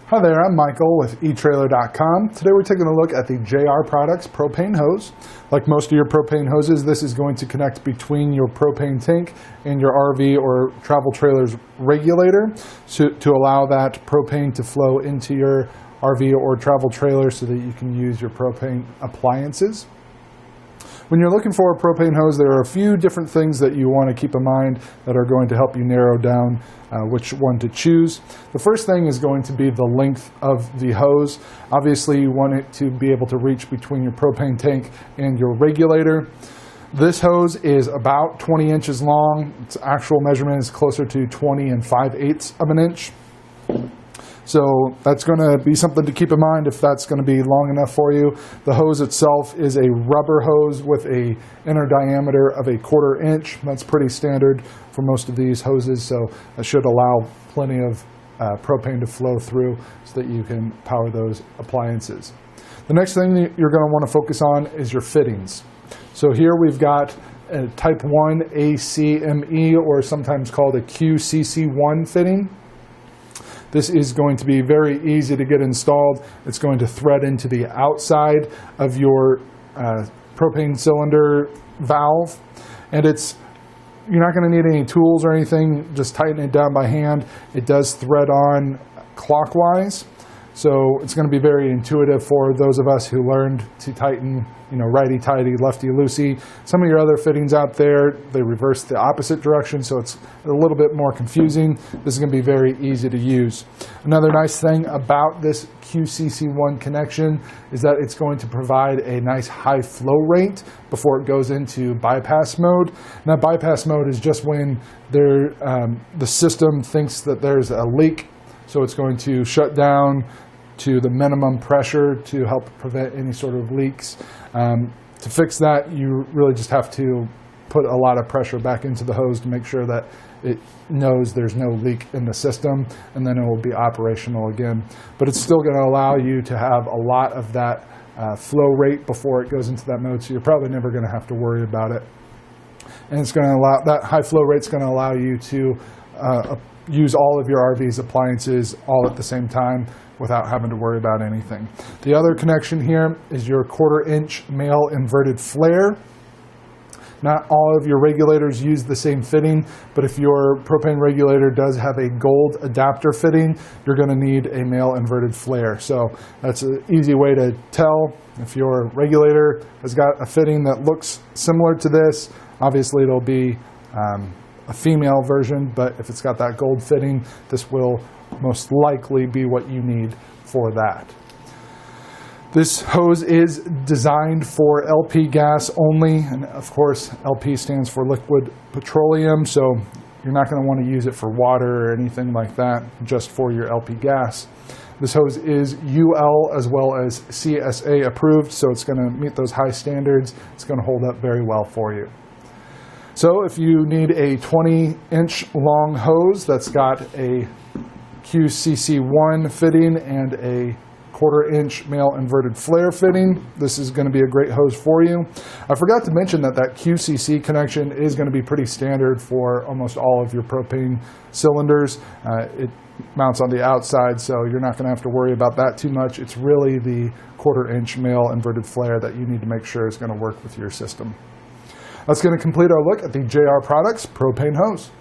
Hi there, I'm Michael with etrailer.com. Today we're taking a look at the JR Products Propane Hose. Like most of your propane hoses, this is going to connect between your propane tank and your RV or travel trailer's regulator to allow that propane to flow into your RV or travel trailer so that you can use your propane appliances. When you're looking for a propane hose, there are a few different things that you want to keep in mind that are going to help you narrow down which one to choose. The first thing is going to be the length of the hose. Obviously, you want it to be able to reach between your propane tank and your regulator. This hose is about 20 inches long. Its actual measurement is closer to 20 5/8 of an inch. So that's going to be something to keep in mind if that's going to be long enough for you. The hose itself is a rubber hose with a inner diameter of 1/4 inch. That's pretty standard for most of these hoses, so that should allow plenty of propane to flow through so that you can power those appliances. The next thing that you're going to want to focus on is your fittings. So here we've got a Type 1 ACME, or sometimes called a QCC1 fitting. This is going to be very easy to get installed. It's going to thread into the outside of your propane cylinder valve, and you're not going to need any tools or anything. Just tighten it down by hand. It does thread on clockwise, so it's going to be very intuitive for those of us who learned to tighten, righty-tighty, lefty-loosey. Some of your other fittings out there, they reverse the opposite direction, so it's a little bit more confusing. This is going to be very easy to use. Another nice thing about this QCC1 connection is that it's going to provide a nice high flow rate before it goes into bypass mode. And that bypass mode is just when the system thinks that there's a leak, so it's going to shut down to the minimum pressure to help prevent any sort of leaks. To fix that, you really just have to put a lot of pressure back into the hose to make sure that it knows there's no leak in the system, and then it will be operational again. But it's still going to allow you to have a lot of that flow rate before it goes into that mode, so you're probably never going to have to worry about it. And it's going to allow, that high flow rate is going to allow you to use all of your RV's appliances all at the same time without having to worry about anything. The other connection here is your 1/4 inch male inverted flare. Not all of your regulators use the same fitting, but if your propane regulator does have a gold adapter fitting, you're going to need a male inverted flare. So that's an easy way to tell if your regulator has got a fitting that looks similar to this. Obviously it'll be a female version, but if it's got that gold fitting, this will most likely be what you need for that. This hose is designed for LP gas only, and of course LP stands for liquid petroleum, so you're not going to want to use it for water or anything like that, just for your LP gas. This hose is UL as well as CSA approved, so it's going to meet those high standards. It's going to hold up very well for you. So if you need a 20-inch long hose that's got a QCC1 fitting and a 1/4 inch male inverted flare fitting, this is going to be a great hose for you. I forgot to mention that QCC connection is going to be pretty standard for almost all of your propane cylinders. It mounts on the outside, so you're not going to have to worry about that too much. It's really the 1/4 inch male inverted flare that you need to make sure is going to work with your system. That's going to complete our look at the JR Products Propane Hose.